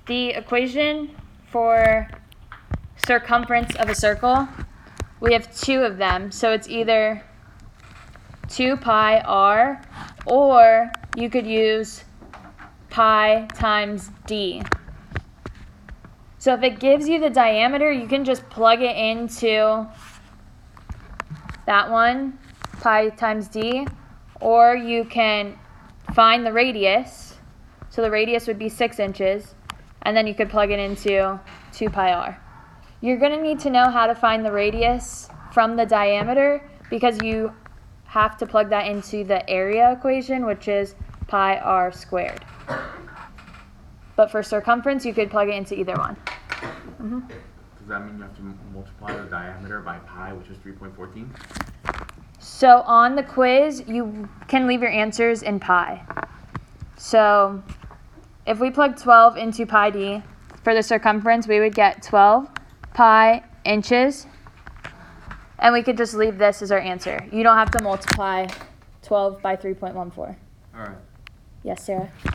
the equation for circumference of a circle, we have two of them. So it's either 2 pi r, or you could use pi times d. So if it gives you the diameter, you can just plug it into that one, pi times d, or you can find the radius. So the radius would be 6 inches, and then you could plug it into 2 pi r. You're going to need to know how to find the radius from the diameter because you have to plug that into the area equation, which is pi r squared. But for circumference, you could plug it into either one. Mm-hmm. Does that mean you have to multiply the diameter by pi, which is 3.14? So on the quiz, you can leave your answers in pi. So if we plug 12 into pi d for the circumference, we would get 12 pi inches. And we could just leave this as our answer. You don't have to multiply 12 by 3.14. All right. Yes, Sarah? Is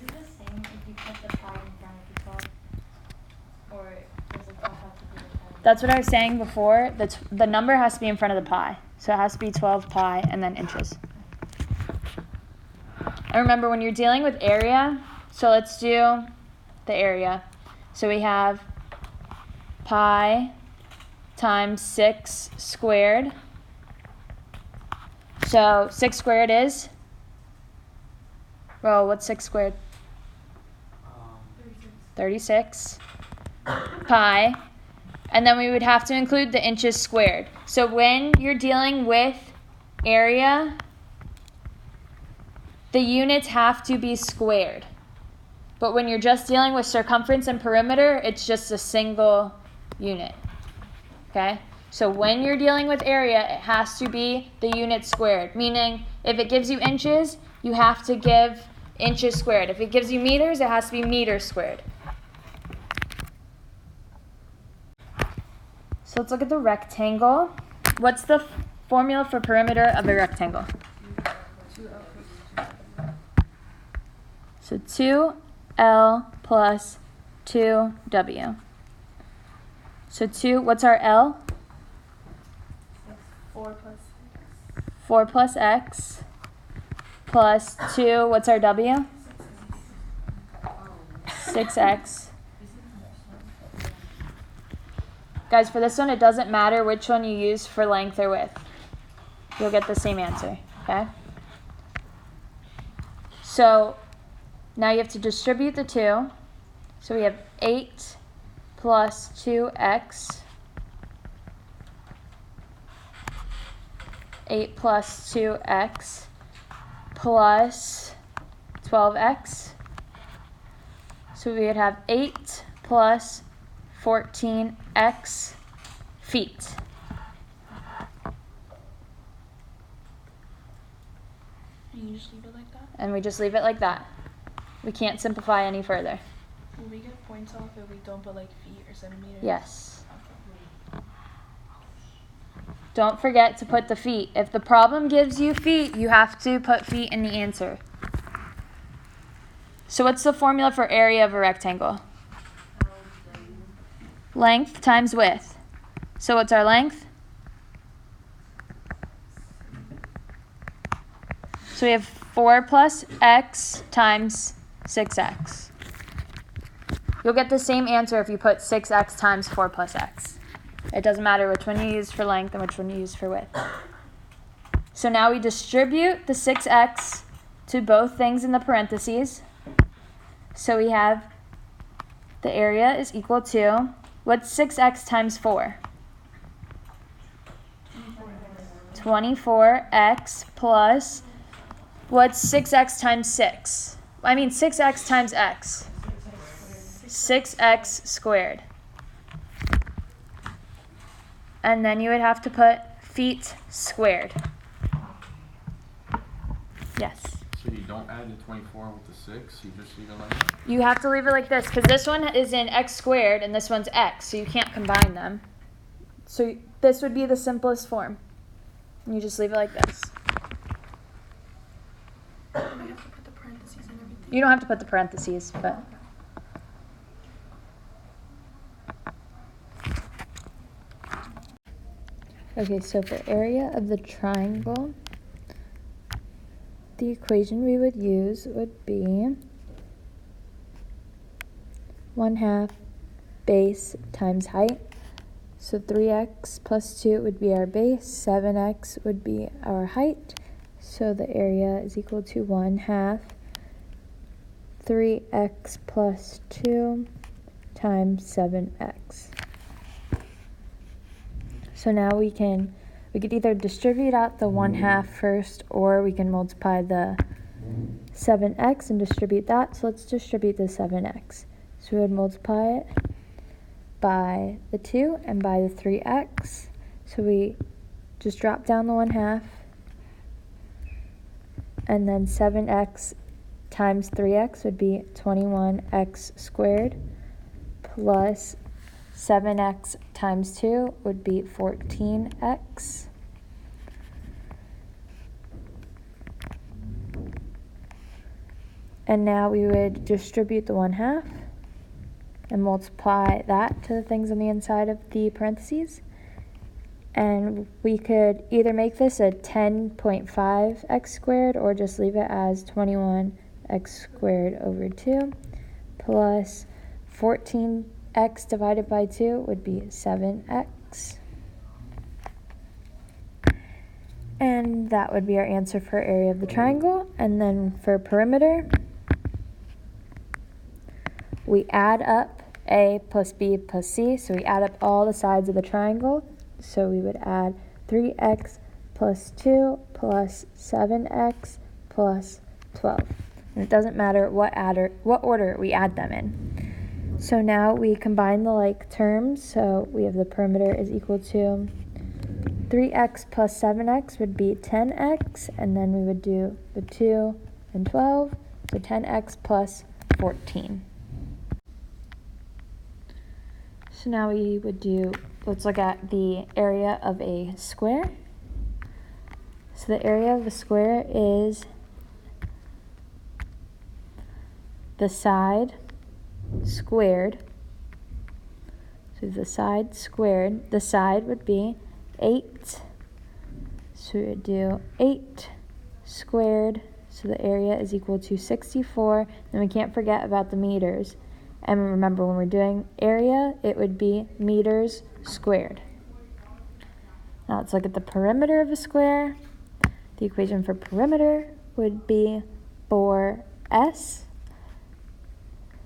it the same if you put the pi in front of the 12? Or does it all have to be the pi? That's what I was saying before. The number has to be in front of the pi. So it has to be 12 pi and then inches. And remember, when you're dealing with area, so let's do the area. So we have pi times 6 squared. So 6 squared is? Well, what's 6 squared? 36 pi. And then we would have to include the inches squared. So when you're dealing with area, the units have to be squared. But when you're just dealing with circumference and perimeter, it's just a single unit. Okay? So when you're dealing with area, it has to be the unit squared. Meaning, if it gives you inches, you have to give inches squared. If it gives you meters, it has to be meters squared. So let's look at the rectangle. What's the formula for perimeter of a rectangle? So 2L plus 2W. So 2, what's our L? 4 plus X. Plus 2, what's our W? 6X. Guys, for this one, it doesn't matter which one you use for length or width. You'll get the same answer, okay? So now you have to distribute the 2. So we have 8 plus 2x. 8 plus 2x plus 12x. So we would have 8 plus 14x feet. And you just leave it like that? And we just leave it like that. We can't simplify any further. Will we get points off if we don't put like feet or centimeters? Yes. Don't forget to put the feet. If the problem gives you feet, you have to put feet in the answer. So what's the formula for area of a rectangle? Length times width. So what's our length? So we have 4 plus x times 6x. You'll get the same answer if you put 6x times 4 plus x. It doesn't matter which one you use for length and which one you use for width. So now we distribute the 6x to both things in the parentheses. So we have the area is equal to, what's 6x times 4? 24x plus, what's 6x times 6? 6x times x. 6x squared. And then you would have to put feet squared. Yes. So you don't add the 24 with the 6, you just leave it like that? You have to leave it like this because this one is in x squared and this one's x, so you can't combine them. So this would be the simplest form. And you just leave it like this. Do we have to put the parentheses and everything? You don't have to put the parentheses, but Okay, so for area of the triangle, the equation we would use would be 1/2 base times height. So 3x plus 2 would be our base, 7x would be our height. So the area is equal to 1/2 3x plus 2 times 7x. So now we could either distribute out the 1/2 first, or we can multiply the 7x and distribute that. So let's distribute the 7x. So we would multiply it by the 2 and by the 3x. So we just drop down the 1/2, and then 7x times 3x would be 21x squared, plus 7x times 2 would be 14x. And now we would distribute the 1/2 and multiply that to the things on the inside of the parentheses. And we could either make this a 10.5x squared or just leave it as 21x squared over 2 plus 14x divided by 2 would be 7x. And that would be our answer for area of the triangle. And then for perimeter, we add up a plus b plus c. So we add up all the sides of the triangle. So we would add 3x plus 2 plus 7x plus 12. And it doesn't matter what order we add them in. So now we combine the like terms. So we have the perimeter is equal to 3x plus 7x would be 10x, and then we would do the 2 and 12, so 10x plus 14. So now we would let's look at the area of a square. So the area of a square is the side squared. So the side squared, the side would be 8. So we would do 8 squared. So the area is equal to 64. And we can't forget about the meters. And remember, when we're doing area, it would be meters squared. Now let's look at the perimeter of a square. The equation for perimeter would be 4s.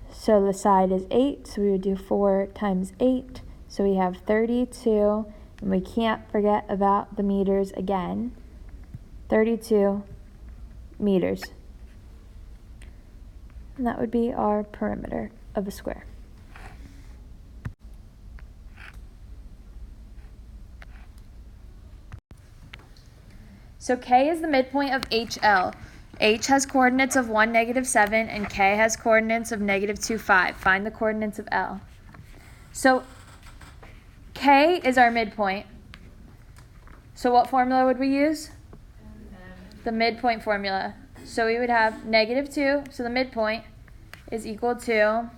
So the side is 8, so we would do 4 times 8. So we have 32, and we can't forget about the meters again. 32 meters. And that would be our perimeter of a square. So K is the midpoint of HL. H has coordinates of 1, -7, and K has coordinates of -2, 5. Find the coordinates of L. So K is our midpoint. So what formula would we use? The midpoint formula. So we would have -2, so the midpoint is equal to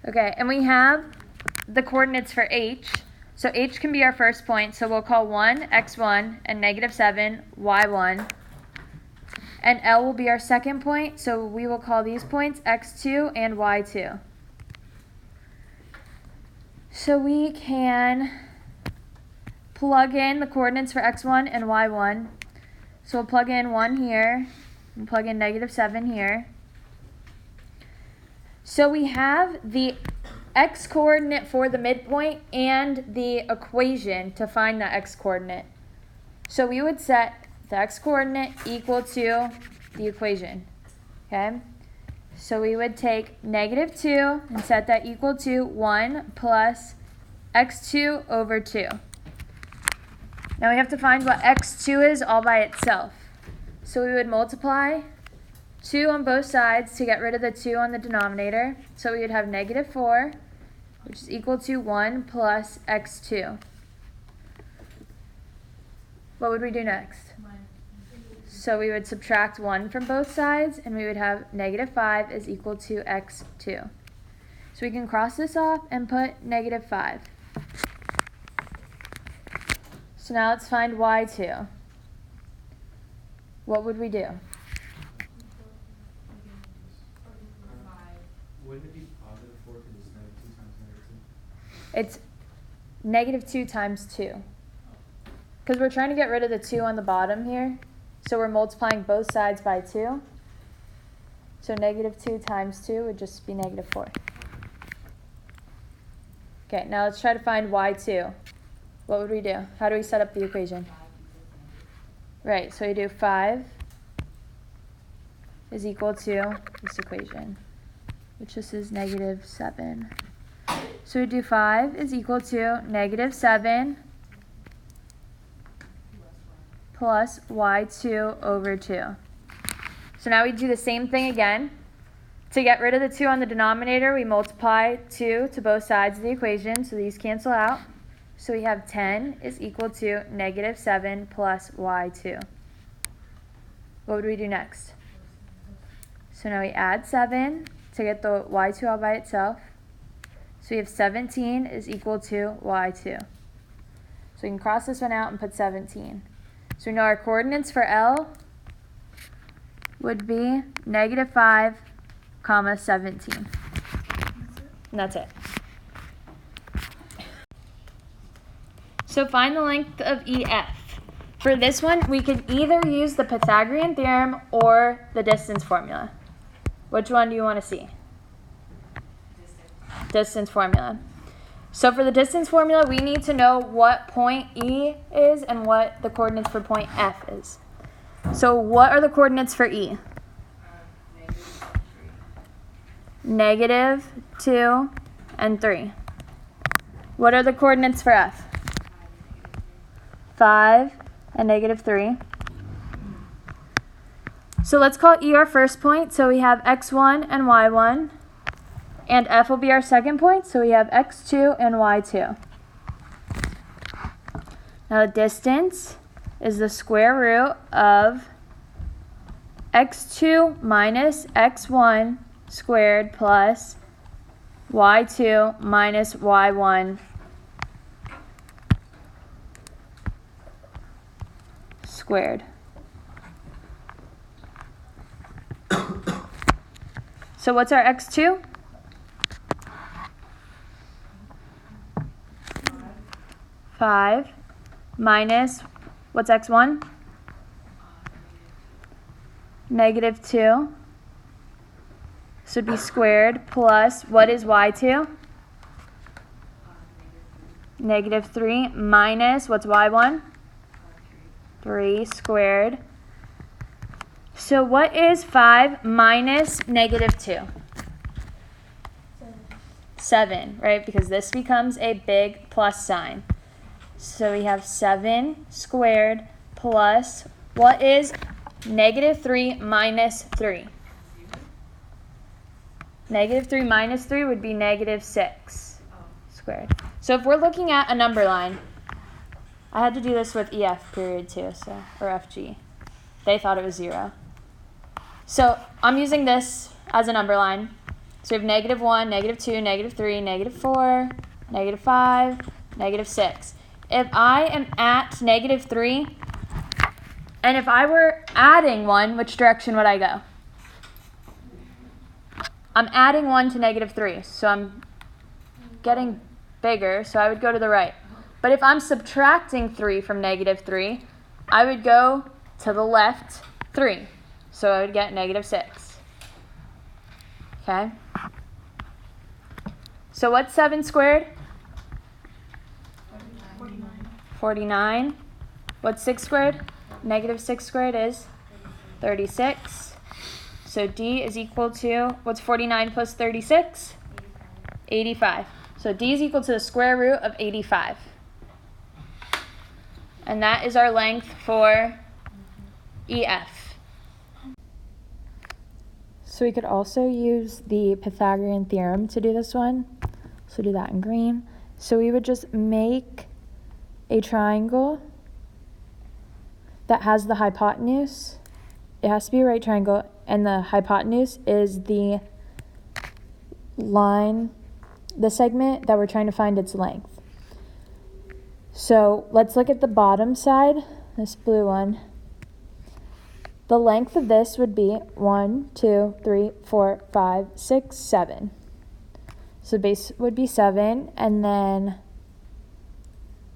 okay, and we have the coordinates for H. So H can be our first point, so we'll call 1 x1 and -7 y1. And L will be our second point, so we will call these points x2 and y2. So we can plug in the coordinates for x1 and y1. So we'll plug in 1 here, and plug in -7 here. So we have the x coordinate for the midpoint and the equation to find the x coordinate. So we would set the x coordinate equal to the equation. Okay? So we would take -2 and set that equal to 1 plus x2 over 2. Now we have to find what x2 is all by itself. So we would multiply 2 on both sides to get rid of the 2 on the denominator. So we would have -4, which is equal to 1 plus x2. What would we do next? So we would subtract 1 from both sides, and we would have negative 5 is equal to x2. So we can cross this off and put negative 5. So now let's find y2. What would we do? Wouldn't it be positive 4 because it's negative 2 times negative 2? It's negative 2 times 2. Because we're trying to get rid of the 2 on the bottom here. So we're multiplying both sides by 2. So negative 2 times 2 would just be negative 4. Okay, now let's try to find y2. What would we do? How do we set up the equation? Right, so we do 5 is equal to this equation, which this is negative 7. So we do 5 is equal to negative 7 plus y2 over 2. So now we do the same thing again. To get rid of the 2 on the denominator, we multiply 2 to both sides of the equation, so these cancel out. So we have 10 is equal to negative 7 plus y2. What would we do next? So now we add 7 to get the y2 all by itself. So we have 17 is equal to y2. So we can cross this one out and put 17. So we know our coordinates for L would be negative 5, comma 17. And that's it. So find the length of EF. For this one, we could either use the Pythagorean Theorem or the distance formula. Which one do you want to see? Distance formula. So for the distance formula, we need to know what point E is and what the coordinates for point F is. So what are the coordinates for E? Negative 2 and 3. What are the coordinates for F? 5 and negative 3. So let's call E our first point. So we have x1 and y1. And F will be our second point. So we have x2 and y2. Now the distance is the square root of x2 minus x1 squared plus y2 minus y1 squared. So what's our x2? 5 minus, what's x1? Negative 2. So it'd be squared plus, what is y2? Negative 3 minus, what's y1? 3 squared. So what is 5 minus negative 2? 7, right? Because this becomes a big plus sign. So we have 7 squared plus, what is negative 3 minus 3? Negative 3 minus 3 would be negative 6 squared. So if we're looking at a number line, I had to do this with EF period too, so, or FG. They thought it was 0. So I'm using this as a number line. So we have negative 1, negative 2, negative 3, negative 4, negative 5, negative 6. If I am at negative 3, and if I were adding 1, which direction would I go? I'm adding 1 to negative 3, so I'm getting bigger, so I would go to the right. But if I'm subtracting 3 from negative 3, I would go to the left 3. So I would get negative 6. Okay? So what's 7 squared? 49. What's 6 squared? Negative 6 squared is 36. So D is equal to, what's 49 plus 36? 85. So D is equal to the square root of 85. And that is our length for EF. So we could also use the Pythagorean Theorem to do this one. So do that in green. So we would just make a triangle that has the hypotenuse it has to be a right triangle, and the hypotenuse is the line, the segment that we're trying to find its length. So let's look at the bottom side, this blue one. The length of this would be 1, 2, 3, 4, 5, 6, 7. So base would be 7, and then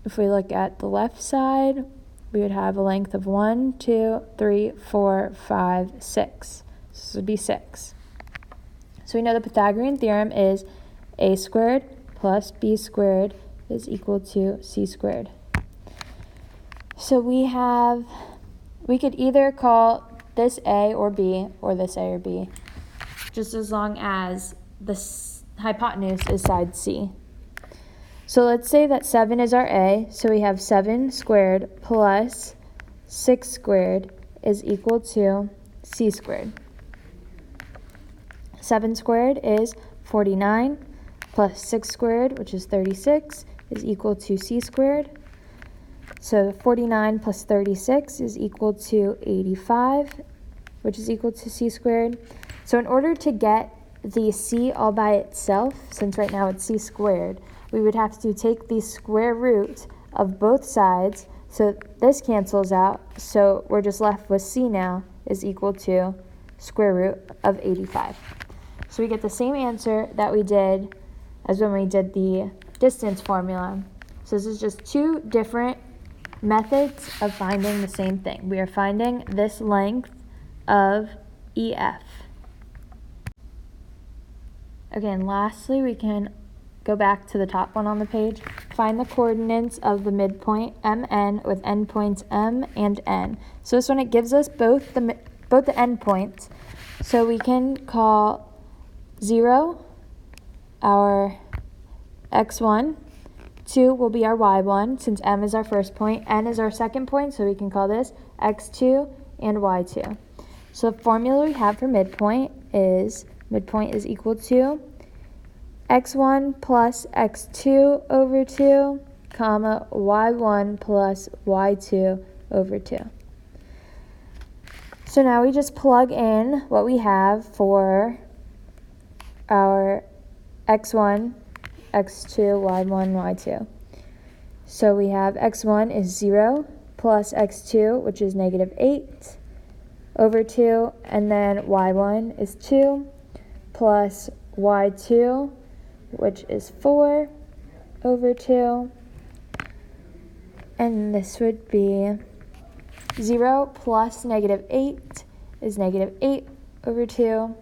if we look at the left side, we would have a length of 1, 2, 3, 4, 5, 6. So this would be 6. So we know the Pythagorean theorem is a squared plus b squared is equal to c squared. So we could either call this a or b, or this a or b, just as long as the hypotenuse is side c. So let's say that 7 is our a, so we have 7 squared plus 6 squared is equal to c squared. 7 squared is 49 plus 6 squared, which is 36, is equal to c squared. So 49 plus 36 is equal to 85, which is equal to c squared. So in order to get the c all by itself, since right now it's c squared, we would have to take the square root of both sides. So this cancels out, so we're just left with c now is equal to square root of 85. So we get the same answer that we did as when we did the distance formula. So this is just two different methods of finding the same thing. We are finding this length of EF. Again, lastly, we can go back to the top one on the page. Find the coordinates of the midpoint MN with endpoints M and N. So this one, it gives us both the endpoints. So we can call 0 our x1, 2 will be our y1, since M is our first point, N is our second point, so we can call this x2 and y2. So the formula we have for midpoint is equal to x1 plus x2 over 2, comma, y1 plus y2 over 2. So now we just plug in what we have for our x1, x2, y1, y2. So we have x1 is 0 plus x2, which is negative 8 over 2, and then y1 is 2 plus y2, which is 4 over 2, and this would be 0 plus negative 8 is negative 8 over 2,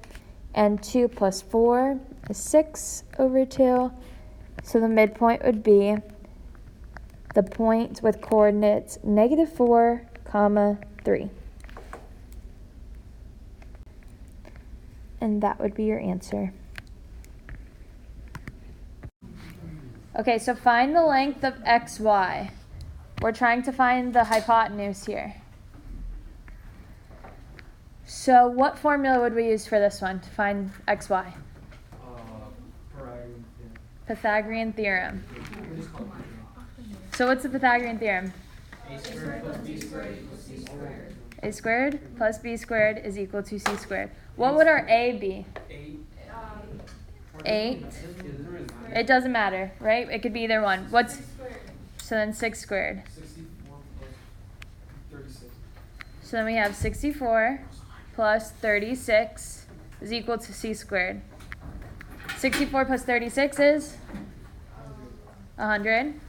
and 2 plus 4 is 6 over 2, so the midpoint would be the point with coordinates negative 4, comma 3. And that would be your answer. Okay, so find the length of xy. We're trying to find the hypotenuse here. So what formula would we use for this one to find xy? Pythagorean theorem. So what's the Pythagorean theorem? A squared plus b squared equals c squared. A squared plus b squared is equal to c squared. What would our a be? 8. It doesn't matter, right? It could be either one. So then 6 squared. 64 plus 36. So then we have 64 plus 36 is equal to c squared. 64 plus 36 is 100,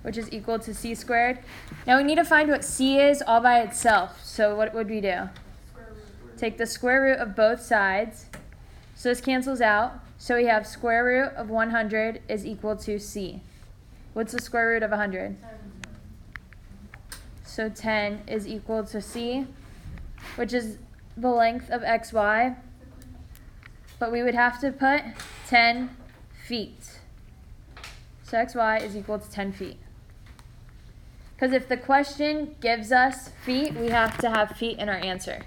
which is equal to c squared. Now we need to find what c is all by itself. So what would we do? Take the square root of both sides. So this cancels out. So we have square root of 100 is equal to c. What's the square root of 100? So 10 is equal to c, which is the length of xy. But we would have to put 10 feet. So xy is equal to 10 feet. Because if the question gives us feet, we have to have feet in our answer.